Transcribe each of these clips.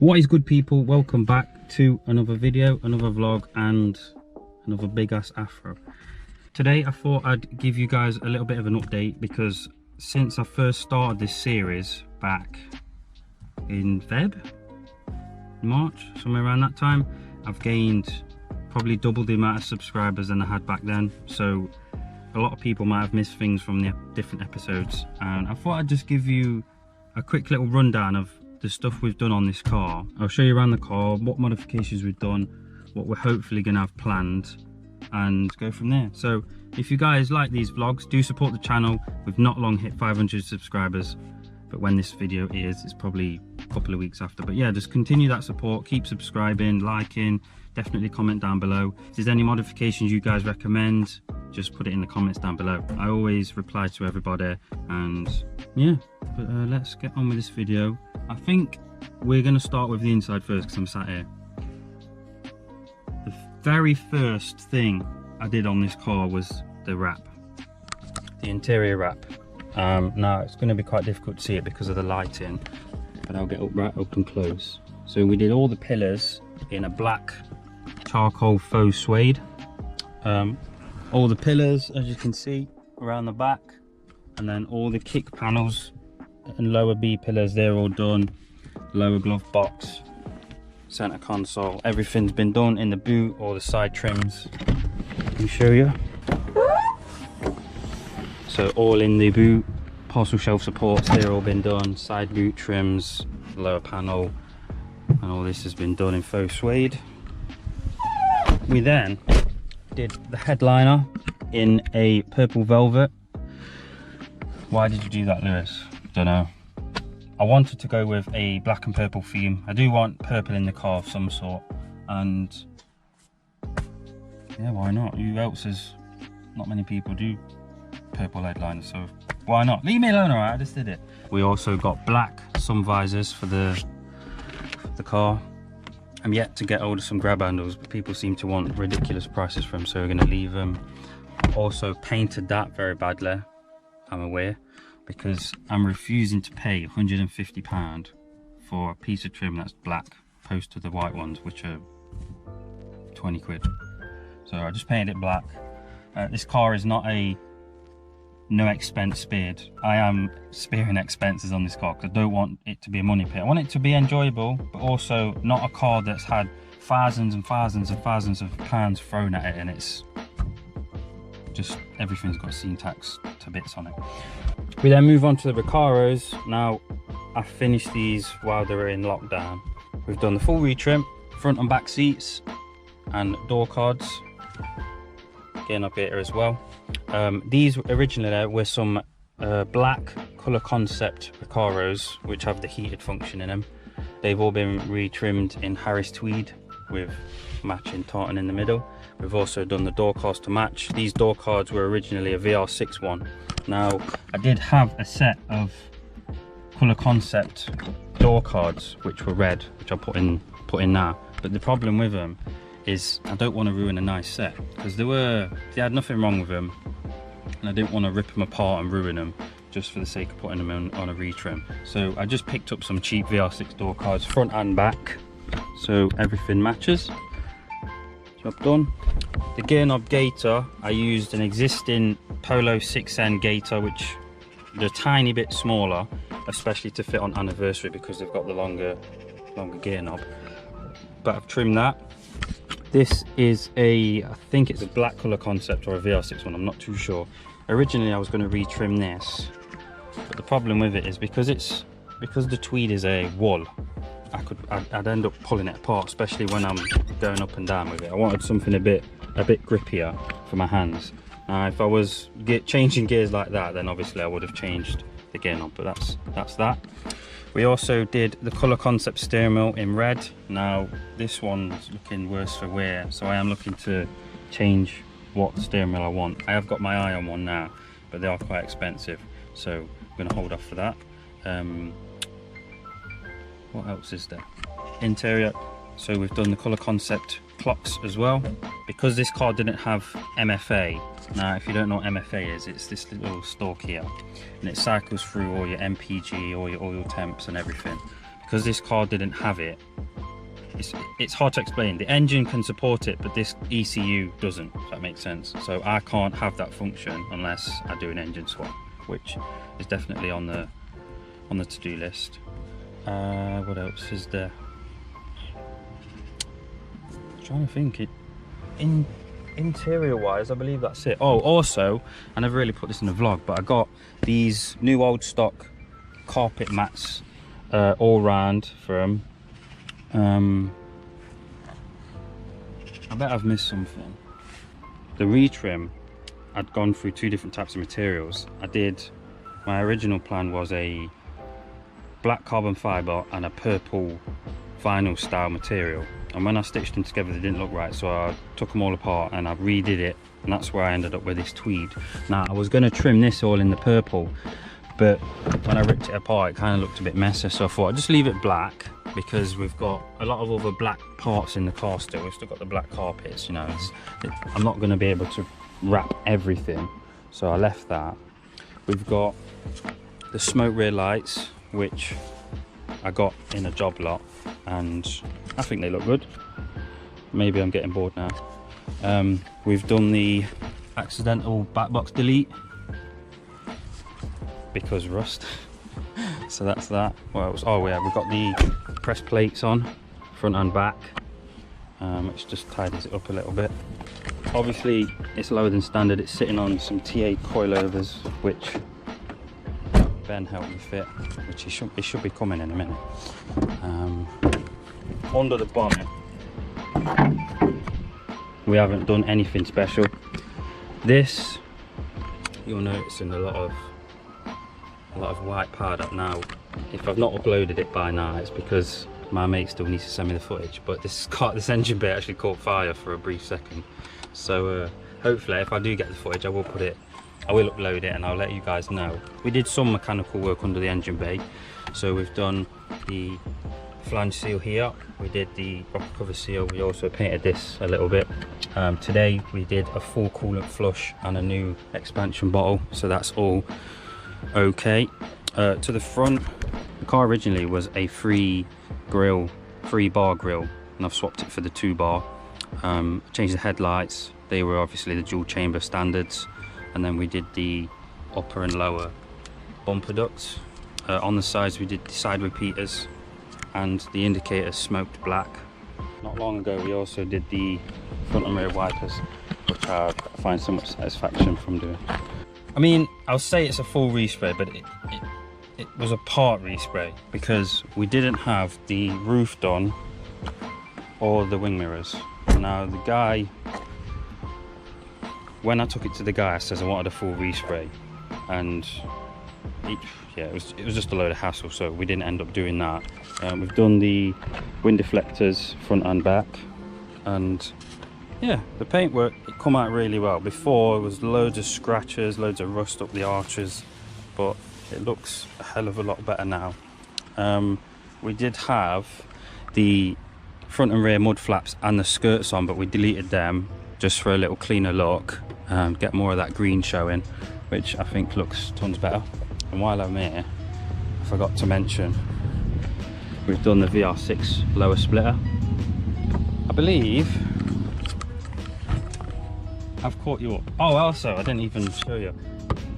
What is good, people? Welcome back to another video, another vlog, and another big ass afro. Today I thought I'd give you guys a little bit of an update, because since I first started this series back in March, somewhere around that time, I've gained probably double the amount of subscribers than I had back then. So a lot of people might have missed things from the different episodes, and I thought I'd just give you a quick little rundown of the stuff we've done on this car. I'll show you around the car, what modifications we've done, what we're hopefully going to have planned, and go from there. So if you guys like these vlogs, do support the channel. We've not long hit 500 subscribers, but when this video is, it's probably a couple of weeks after. But yeah, just continue that support, keep subscribing, liking, definitely comment down below. If there's any modifications you guys recommend, just put it in the comments down below. I always reply to everybody, and yeah, but let's get on with this video. I think we're going to start with the inside first, because I'm sat here. The very first thing I did on this car was the wrap, the interior wrap. Now it's going to be quite difficult to see it because of the lighting, but I'll get right up and close. So we did all the pillars in a black charcoal faux suede. All the pillars, as you can see, around the back, and then all the kick panels and lower B pillars, they're all done. Lower glove box, center console, everything's been done in the boot. All the side trims, let me show you. So all in the boot, parcel shelf supports, they're all been done. Side boot trims, lower panel, and all this has been done in faux suede. We then did the headliner in a purple velvet. Why did you do that, Lewis? Don't know. I wanted to go with a black and purple theme. I do want purple in the car of some sort, and yeah, why not? Who else is, not many people do purple headliners, so why not? Leave me alone, alright? I just did it. We also got black sun visors for the car. I'm yet to get hold of some grab handles, but people seem to want ridiculous prices for them, so we're going to leave them. Also painted that very badly, I'm aware, because I'm refusing to pay £150 for a piece of trim that's black opposed to the white ones, which are 20 quid. So I just painted it black. This car is not a no expense spared. I am sparing expenses on this car because I don't want it to be a money pit. I want it to be enjoyable, but also not a car that's had thousands and thousands and thousands of pounds thrown at it, and it's just, everything's got scene tax to bits on it. We then move on to the Recaros. Now, I finished these while they were in lockdown. We've done the full retrim, front and back seats, and door cards. Getting up here as well. These originally were some black colour concept Recaros, which have the heated function in them. They've all been retrimmed in Harris tweed with matching tartan in the middle. We've also done the door cards to match. These door cards were originally a VR6 one. Now, I did have a set of colour concept door cards which were red, which I put in now. But the problem with them is I don't want to ruin a nice set, because they had nothing wrong with them, and I didn't want to rip them apart and ruin them just for the sake of putting them on a retrim. So I just picked up some cheap VR6 door cards, front and back, so everything matches. Job done. The gear knob gator, I used an existing Polo 6N gator, which is a tiny bit smaller, especially to fit on anniversary because they've got the longer gear knob. But I've trimmed that. This is I think it's a black colour concept or a VR6 one, I'm not too sure. Originally I was going to retrim this, but the problem with it is because the tweed is a wool, I'd end up pulling it apart, especially when I'm going up and down with it. I wanted something a bit grippier for my hands. Now, if I was changing gears like that, then obviously I would have changed the gear knob, but that's that. We also did the colour concept steering wheel in red. Now, this one's looking worse for wear, so I am looking to change what steering wheel I want. I have got my eye on one now, but they are quite expensive, so I'm going to hold off for that. What else is there? Interior. So we've done the colour concept clocks as well, because this car didn't have MFA. Now, if you don't know what MFA is, it's this little stalk here, and it cycles through all your MPG, all your oil temps and everything. Because this car didn't have it, it's hard to explain. The engine can support it, but this ECU doesn't, if that makes sense. So I can't have that function unless I do an engine swap, which is definitely on the to-do list. What else is there? I'm trying to think. Interior wise, I believe that's it. Oh, also, I never really put this in the vlog, but I got these new old stock carpet mats all round from I bet I've missed something. The retrim, I'd gone through 2 different types of materials. My original plan was a black carbon fiber and a purple vinyl style material, and when I stitched them together they didn't look right, so I took them all apart and I redid it, and that's where I ended up with this tweed. Now I was going to trim this all in the purple, but when I ripped it apart it kind of looked a bit messy, so I thought I'd just leave it black, because we've got a lot of other black parts in the car still. We've still got the black carpets, you know. I'm not going to be able to wrap everything, so I left that. We've got the smoke rear lights, which I got in a job lot, and I think they look good. Maybe I'm getting bored now. We've done the accidental back box delete because rust. So that's that. What else? Oh yeah, we've got the press plates on front and back, which just tidies it up a little bit. Obviously it's lower than standard. It's sitting on some TA coilovers, which Ben helped me fit, which it should be coming in a minute. Under the bonnet, we haven't done anything special. This, you're noticing a lot of white powder now. If I've not uploaded it by now, it's because my mate still needs to send me the footage, but this engine bay actually caught fire for a brief second. So hopefully if I do get the footage I will upload it and I'll let you guys know. We did some mechanical work under the engine bay, so we've done the flange seal here, we did the rocker cover seal, we also painted this a little bit. Today we did a full coolant flush and a new expansion bottle, so that's all okay. To the front, the car originally was a 3-bar grill, and I've swapped it for the 2-bar. Changed the headlights, they were obviously the dual chamber standards, and then we did the upper and lower bumper ducts. On the sides we did the side repeaters, and the indicators smoked black. Not long ago we also did the front and rear wipers, which I find so much satisfaction from doing. I mean, I'll say it's a full respray, but it was a part respray because we didn't have the roof done or the wing mirrors. Now the guy, when I took it to the guy, I says I wanted a full respray, and it was just a load of hassle, so we didn't end up doing that. We've done the wind deflectors front and back, and yeah, the paintwork, it come out really well. Before it was loads of scratches, loads of rust up the arches, but it looks a hell of a lot better now. We did have the front and rear mud flaps and the skirts on, but we deleted them just for a little cleaner look, get more of that green showing, which I think looks tons better. And while I'm here, I forgot to mention, we've done the VR6 lower splitter. I believe I've caught you up. Oh, also, I didn't even show you.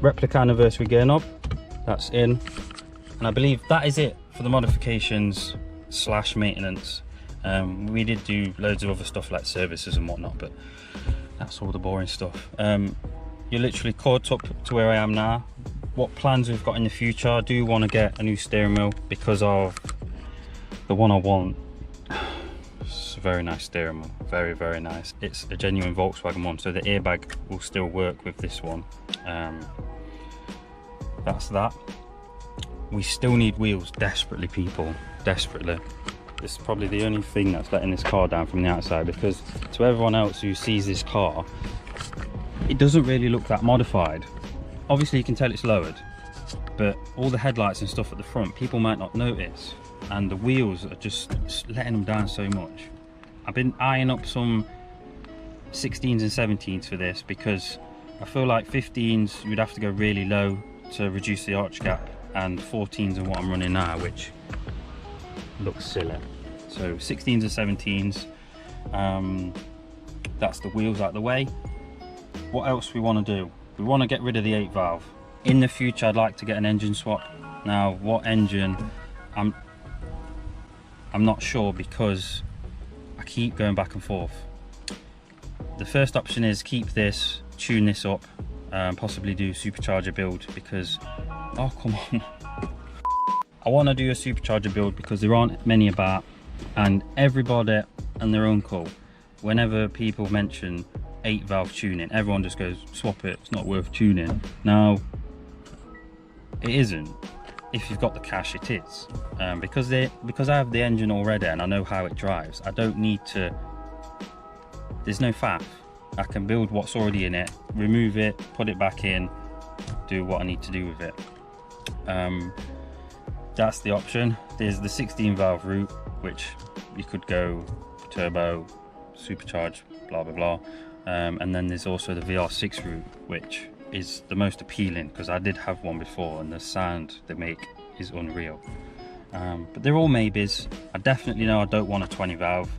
Replica anniversary gear knob, that's in. And I believe that is it for the modifications / maintenance. We did do loads of other stuff like services and whatnot, but that's all the boring stuff. You're literally caught up to where I am now. What plans we've got in the future? I do want to get a new steering wheel because of the one I want. It's a very nice steering wheel, very, very nice. It's a genuine Volkswagen one, so the airbag will still work with this one. That's that. We still need wheels desperately, people, desperately. This is probably the only thing that's letting this car down from the outside, because to everyone else who sees this car, it doesn't really look that modified. Obviously you can tell it's lowered, but all the headlights and stuff at the front, people might not notice, and the wheels are just letting them down so much. I've been eyeing up some 16s and 17s for this, because I feel like 15s you'd have to go really low to reduce the arch gap, and 14s are what I'm running now, which looks silly. So 16s and 17s. That's the wheels out the way. What else we want to do? We want to get rid of the 8 valve. In the future, I'd like to get an engine swap. Now, what engine? I'm not sure, because I keep going back and forth. The first option is keep this, tune this up, possibly do supercharger build, because, oh come on. I want to do a supercharger build because there aren't many about, and everybody and their uncle, whenever people mention 8 valve tuning, everyone just goes, swap it, it's not worth tuning. Now, it isn't. If you've got the cash, it is. Because I have the engine already and I know how it drives, I don't need to, there's no faff. I can build what's already in it, remove it, put it back in, do what I need to do with it. That's the option. There's the 16 valve route, which you could go turbo, supercharged, blah blah blah. And then there's also the VR6 route, which is the most appealing, because I did have one before and the sound they make is unreal. But they're all maybes. I definitely know I don't want a 20 valve,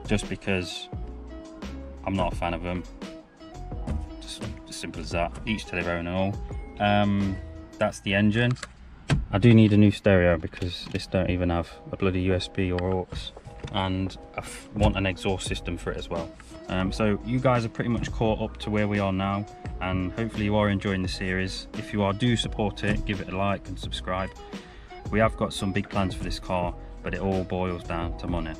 just because I'm not a fan of them. Just as simple as that. Each to their own and all. That's the engine. I do need a new stereo because this don't even have a bloody USB or aux, and I want an exhaust system for it as well. So you guys are pretty much caught up to where we are now, and hopefully you are enjoying the series. If you are, do support it, give it a like and subscribe. We have got some big plans for this car, but it all boils down to money,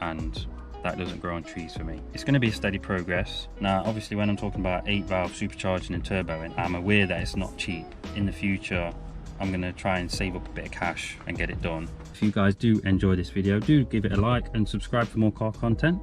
and that doesn't grow on trees for me. It's going to be a steady progress. Now obviously when I'm talking about 8 valve supercharging and turboing, I'm aware that it's not cheap. In the future I'm going to try and save up a bit of cash and get it done. If you guys do enjoy this video, do give it a like and subscribe for more car content.